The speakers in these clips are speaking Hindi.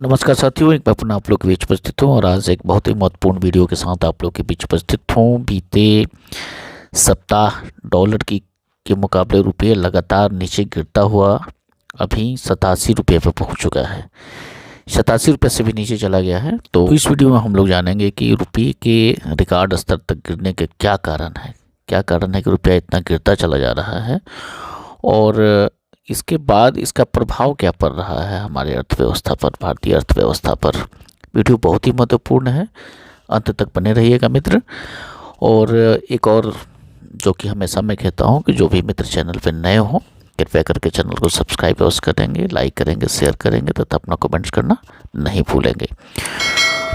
नमस्कार साथियों, एक बार पुनः आप लोग के बीच उपस्थित हूँ और आज एक बहुत ही महत्वपूर्ण वीडियो के साथ आप लोग के बीच उपस्थित हूँ। बीते सप्ताह डॉलर की के मुकाबले रुपये लगातार नीचे गिरता हुआ अभी 87 रुपये पर पहुँच चुका है। 87 रुपये से भी नीचे चला गया है। तो इस वीडियो में हम लोग जानेंगे कि रुपये के रिकॉर्ड स्तर तक गिरने के क्या कारण है कि रुपया इतना गिरता चला जा रहा है और इसके बाद इसका प्रभाव क्या पड़ रहा है हमारे अर्थव्यवस्था पर, भारतीय अर्थव्यवस्था पर। वीडियो बहुत ही महत्वपूर्ण है, अंत तक बने रहिएगा मित्र। और एक और जो कि हमेशा मैं कहता हूं कि जो भी मित्र चैनल पर नए हों कृपया करके चैनल को सब्सक्राइब अवश्य करेंगे, लाइक करेंगे, शेयर करेंगे तथा अपना कमेंट्स करना नहीं भूलेंगे।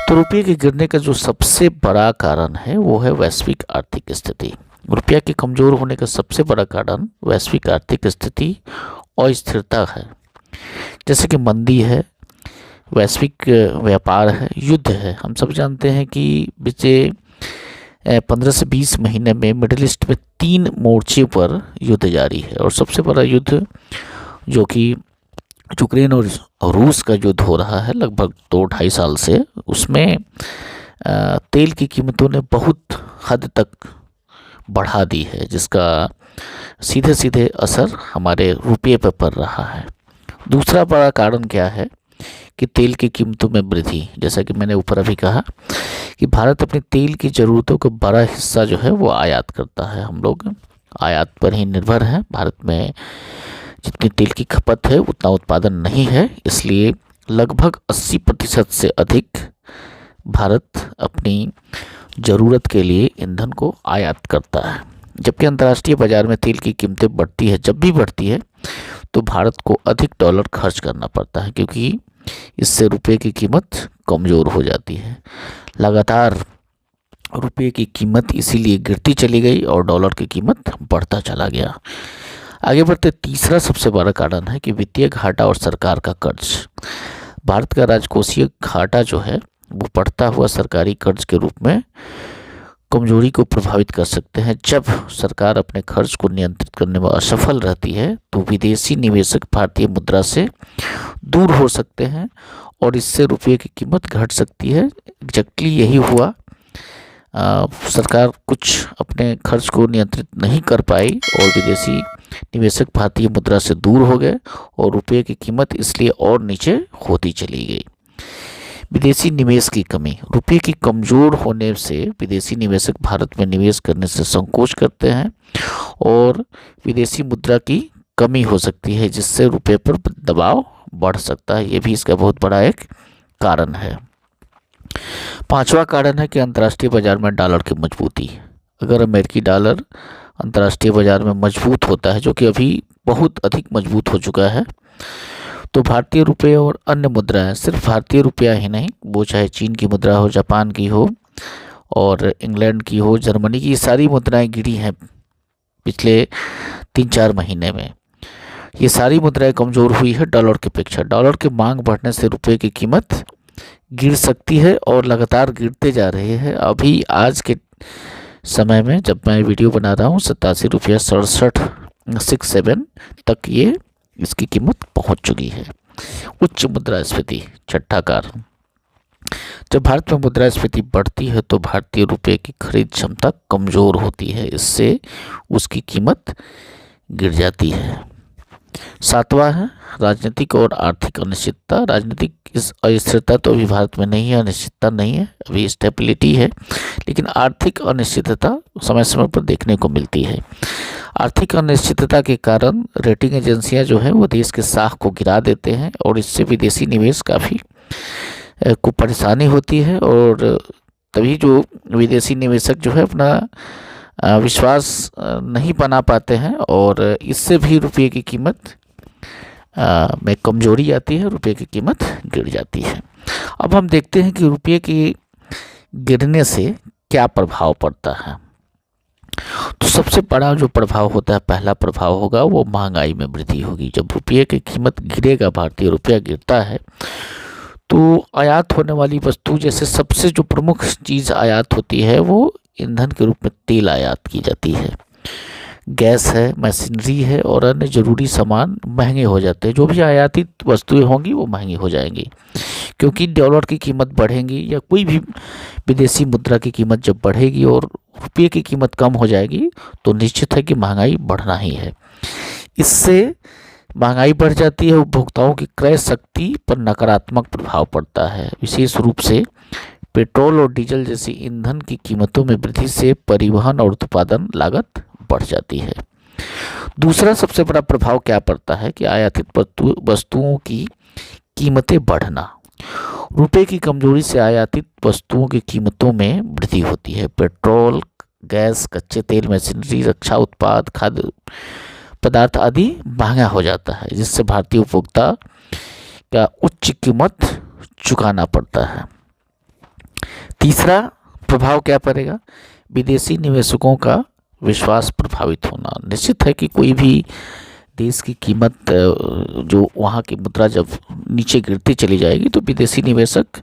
तो रुपये के गिरने का जो सबसे बड़ा कारण है वो है वैश्विक आर्थिक स्थिति। रुपया के कमज़ोर होने का सबसे बड़ा कारण वैश्विक आर्थिक स्थिति अस्थिरता है, जैसे कि मंदी है, वैश्विक व्यापार है, युद्ध है। हम सब जानते हैं कि बीते 15 से 20 महीने में मिडिल ईस्ट में 3 मोर्चे पर युद्ध जारी है और सबसे बड़ा युद्ध जो कि यूक्रेन और रूस का युद्ध हो रहा है लगभग 2-2.5 साल से, उसमें तेल की कीमतों ने बहुत हद तक बढ़ा दी है, जिसका सीधे सीधे असर हमारे रुपये पर पड़ रहा है। दूसरा बड़ा कारण क्या है कि तेल की कीमतों में वृद्धि। जैसा कि मैंने ऊपर अभी कहा कि भारत अपनी तेल की ज़रूरतों का बड़ा हिस्सा जो है वो आयात करता है। हम लोग आयात पर ही निर्भर हैं। भारत में जितनी तेल की खपत है उतना उत्पादन नहीं है, इसलिए लगभग 80% से अधिक भारत अपनी ज़रूरत के लिए ईंधन को आयात करता है। जबकि अंतर्राष्ट्रीय बाजार में तेल की कीमतें बढ़ती है, जब भी बढ़ती है तो भारत को अधिक डॉलर खर्च करना पड़ता है, क्योंकि इससे रुपये की कीमत कमज़ोर हो जाती है। लगातार रुपये की कीमत इसीलिए गिरती चली गई और डॉलर की कीमत बढ़ता चला गया। आगे बढ़ते तीसरा सबसे बड़ा कारण है कि वित्तीय घाटा और सरकार का कर्ज। भारत का राजकोषीय घाटा जो है वो बढ़ता हुआ सरकारी कर्ज के रूप में कमजोरी को प्रभावित कर सकते हैं। जब सरकार अपने खर्च को नियंत्रित करने में असफल रहती है तो विदेशी निवेशक भारतीय मुद्रा से दूर हो सकते हैं और इससे रुपये की कीमत घट सकती है। एग्जैक्टली यही हुआ। सरकार कुछ अपने खर्च को नियंत्रित नहीं कर पाई और विदेशी निवेशक भारतीय मुद्रा से दूर हो गए और रुपये की कीमत इसलिए और नीचे होती चली गई। विदेशी निवेश की कमी। रुपये की कमज़ोर होने से विदेशी निवेशक भारत में निवेश करने से संकोच करते हैं और विदेशी मुद्रा की कमी हो सकती है, जिससे रुपये पर दबाव बढ़ सकता है। ये भी इसका बहुत बड़ा एक कारण है। पांचवा कारण है कि अंतर्राष्ट्रीय बाजार में डॉलर की मजबूती। अगर अमेरिकी डॉलर अंतर्राष्ट्रीय बाजार में मजबूत होता है, जो कि अभी बहुत अधिक मजबूत हो चुका है, तो भारतीय रुपये और अन्य मुद्राएं, सिर्फ भारतीय रुपया ही नहीं, वो चाहे चीन की मुद्रा हो, जापान की हो और इंग्लैंड की हो, जर्मनी की, सारी मुद्राएं गिरी हैं पिछले 3-4 महीने में। ये सारी मुद्राएं कमज़ोर हुई है डॉलर की अपेक्षा। डॉलर की मांग बढ़ने से रुपये की कीमत गिर सकती है और लगातार गिरते जा रही है। अभी आज के समय में जब मैं वीडियो बना रहा हूँ 87.67 तक ये इसकी कीमत पहुंच चुकी है। उच्च मुद्रास्फीति छठा कारण। जब भारत में मुद्रास्फीति बढ़ती है तो भारतीय रुपये की खरीद क्षमता कमज़ोर होती है, इससे उसकी कीमत गिर जाती है। सातवां है राजनीतिक और आर्थिक अनिश्चितता। राजनीतिक अस्थिरता तो अभी भारत में नहीं है, अनिश्चितता नहीं है, अभी स्टेबिलिटी है, लेकिन आर्थिक अनिश्चितता समय समय पर देखने को मिलती है। आर्थिक अनिश्चितता के कारण रेटिंग एजेंसियां जो है वो देश के साख को गिरा देते हैं और इससे विदेशी निवेश काफ़ी को परेशानी होती है और तभी जो विदेशी निवेशक जो है अपना विश्वास नहीं बना पाते हैं और इससे भी रुपये की कीमत में कमजोरी आती है, रुपये की कीमत गिर जाती है। अब हम देखते हैं कि रुपये के गिरने से क्या प्रभाव पड़ता है। तो सबसे बड़ा जो प्रभाव होता है, पहला प्रभाव होगा वो महंगाई में वृद्धि होगी। जब रुपये की कीमत गिरेगा, भारतीय रुपया गिरता है, तो आयात होने वाली वस्तु, जैसे सबसे जो प्रमुख चीज़ आयात होती है वो ईंधन के रूप में तेल आयात की जाती है। गैस है, मशीनरी है और अन्य ज़रूरी सामान महंगे हो जाते हैं। जो भी आयातित वस्तुएं होंगी वो महंगी हो जाएंगी, क्योंकि डॉलर की कीमत बढ़ेगी या कोई भी विदेशी मुद्रा की कीमत जब बढ़ेगी और रुपये की कीमत कम हो जाएगी तो निश्चित है कि महंगाई बढ़ना ही है। इससे महंगाई बढ़ जाती है, उपभोक्ताओं की क्रय शक्ति पर नकारात्मक प्रभाव पड़ता है। विशेष रूप से पेट्रोल और डीजल जैसी ईंधन की कीमतों में वृद्धि से परिवहन और उत्पादन लागत बढ़ जाती है। दूसरा सबसे बड़ा प्रभाव क्या पड़ता है कि आयातित वस्तुओं की कीमतें बढ़ना। रुपए की कमजोरी से आयातित वस्तुओं की कीमतों में वृद्धि होती है। पेट्रोल, गैस, कच्चे तेल, मशीनरी, रक्षा उत्पाद, खाद्य पदार्थ आदि महंगा हो जाता है, जिससे भारतीय उपभोक्ता का उच्च कीमत चुकाना पड़ता है। तीसरा प्रभाव क्या पड़ेगा? विदेशी निवेशकों का विश्वास प्रभावित होना। निश्चित है कि कोई भी देश की कीमत जो वहाँ की मुद्रा जब नीचे गिरती चली जाएगी तो विदेशी निवेशक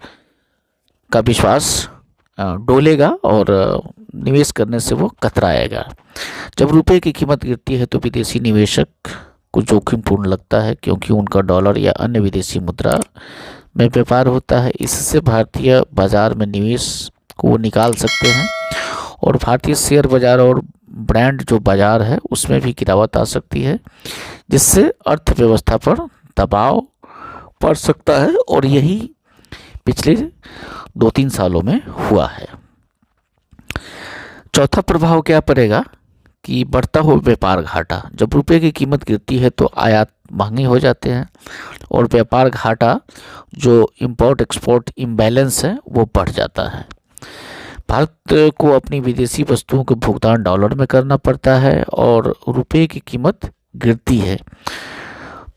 का विश्वास डोलेगा और निवेश करने से वो कतराएगा। जब रुपए की कीमत गिरती है तो विदेशी निवेशक को जोखिमपूर्ण लगता है, क्योंकि उनका डॉलर या अन्य विदेशी मुद्रा में व्यापार होता है। इससे भारतीय बाजार में निवेश को वो निकाल सकते हैं और भारतीय शेयर बाजार और ब्रांड जो बाजार है उसमें भी गिरावट आ सकती है, जिससे अर्थव्यवस्था पर दबाव पड़ सकता है और यही पिछले 2-3 सालों में हुआ है। चौथा प्रभाव क्या पड़ेगा कि बढ़ता हुआ व्यापार घाटा। जब रुपए की कीमत गिरती है तो आयात महंगे हो जाते हैं और व्यापार घाटा जो इंपोर्ट एक्सपोर्ट इम्बैलेंस है वो बढ़ जाता है। भारत को अपनी विदेशी वस्तुओं के भुगतान डॉलर में करना पड़ता है और रुपए की कीमत गिरती है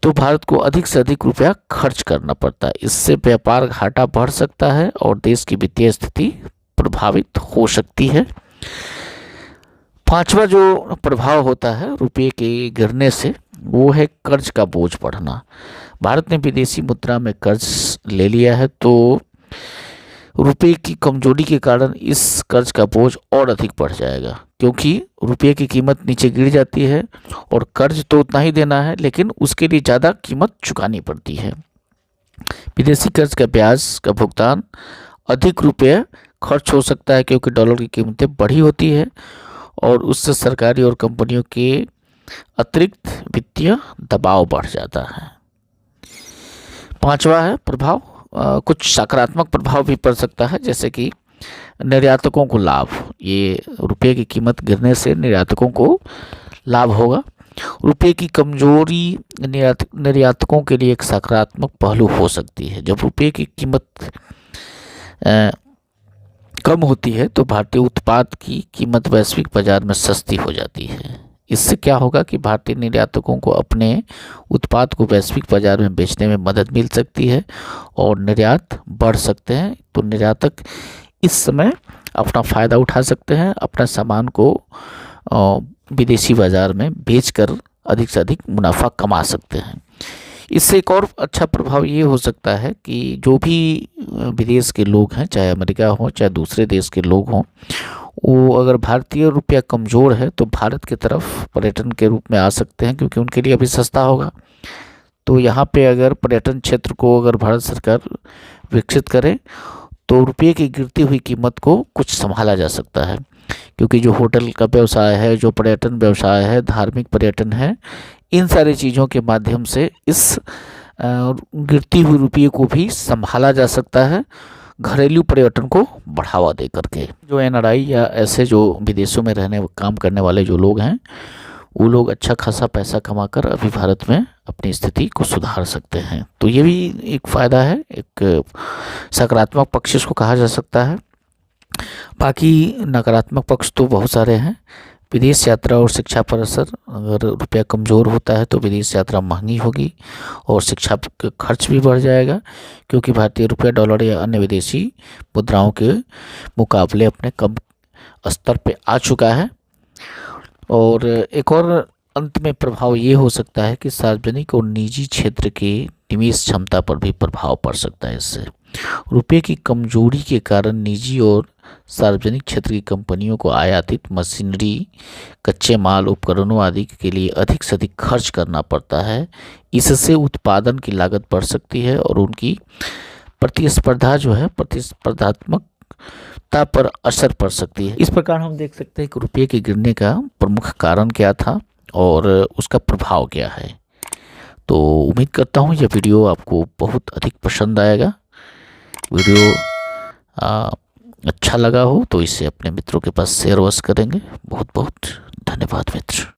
तो भारत को अधिक से अधिक रुपया खर्च करना पड़ता है। इससे व्यापार घाटा बढ़ सकता है और देश की वित्तीय स्थिति प्रभावित हो सकती है। पांचवा जो प्रभाव होता है रुपये के गिरने से वो है कर्ज का बोझ बढ़ना। भारत ने विदेशी मुद्रा में कर्ज ले लिया है तो रुपये की कमजोरी के कारण इस कर्ज का बोझ और अधिक बढ़ जाएगा, क्योंकि रुपये की कीमत नीचे गिर जाती है और कर्ज तो उतना ही देना है लेकिन उसके लिए ज़्यादा कीमत चुकानी पड़ती है। विदेशी कर्ज का ब्याज का भुगतान अधिक रुपये खर्च हो सकता है, क्योंकि डॉलर की कीमतें बढ़ी होती है और उससे सरकारी और कंपनियों के अतिरिक्त वित्तीय दबाव बढ़ जाता है। पांचवा है प्रभाव, कुछ सकारात्मक प्रभाव भी पड़ सकता है, जैसे कि निर्यातकों को लाभ। ये रुपये की कीमत गिरने से निर्यातकों को लाभ होगा। रुपये की कमजोरी निर्यातकों के लिए एक सकारात्मक पहलू हो सकती है। जब रुपये की कीमत कम होती है तो भारतीय उत्पाद की कीमत वैश्विक बाजार में सस्ती हो जाती है। इससे क्या होगा कि भारतीय निर्यातकों को अपने उत्पाद को वैश्विक बाजार में बेचने में मदद मिल सकती है और निर्यात बढ़ सकते हैं। तो निर्यातक इस समय अपना फ़ायदा उठा सकते हैं, अपना सामान को विदेशी बाजार में बेचकर अधिक से अधिक मुनाफा कमा सकते हैं। इससे एक और अच्छा प्रभाव ये हो सकता है कि जो भी विदेश के लोग हैं, चाहे अमेरिका हो चाहे दूसरे देश के लोग हों, वो अगर भारतीय रुपया कमज़ोर है तो भारत की तरफ पर्यटन के रूप में आ सकते हैं, क्योंकि उनके लिए अभी सस्ता होगा। तो यहाँ पे अगर पर्यटन क्षेत्र को अगर भारत सरकार विकसित करे तो रुपये की गिरती हुई कीमत को कुछ संभाला जा सकता है, क्योंकि जो होटल का व्यवसाय है, जो पर्यटन व्यवसाय है, धार्मिक पर्यटन है, इन सारी चीज़ों के माध्यम से इस गिरती हुई रुपये को भी संभाला जा सकता है, घरेलू पर्यटन को बढ़ावा दे करके। जो एनआरआई या ऐसे जो विदेशों में रहने काम करने वाले जो लोग हैं, वो लोग अच्छा खासा पैसा कमाकर अभी भारत में अपनी स्थिति को सुधार सकते हैं। तो ये भी एक फ़ायदा है, एक सकारात्मक पक्ष इसको कहा जा सकता है। बाकी नकारात्मक पक्ष तो बहुत सारे हैं। विदेश यात्रा और शिक्षा पर असर, अगर रुपया कमज़ोर होता है तो विदेश यात्रा महंगी होगी और शिक्षा का खर्च भी बढ़ जाएगा, क्योंकि भारतीय रुपया डॉलर या अन्य विदेशी मुद्राओं के मुकाबले अपने कम स्तर पे आ चुका है। और एक और अंत में प्रभाव ये हो सकता है कि सार्वजनिक और निजी क्षेत्र के निवेश क्षमता पर भी प्रभाव पड़ सकता है। इससे रुपये की कमजोरी के कारण निजी और सार्वजनिक क्षेत्र की कंपनियों को आयातित मशीनरी, कच्चे माल, उपकरणों आदि के लिए अधिक से अधिक खर्च करना पड़ता है। इससे उत्पादन की लागत बढ़ सकती है और उनकी प्रतिस्पर्धा जो है प्रतिस्पर्धात्मकता पर असर पड़ सकती है। इस प्रकार हम देख सकते हैं कि रुपये के गिरने का प्रमुख कारण क्या था और उसका प्रभाव क्या है। तो उम्मीद करता हूँ यह वीडियो आपको बहुत अधिक पसंद आएगा। वीडियो अच्छा लगा हो तो इसे अपने मित्रों के पास शेयर अवश्य करेंगे। बहुत बहुत धन्यवाद मित्र।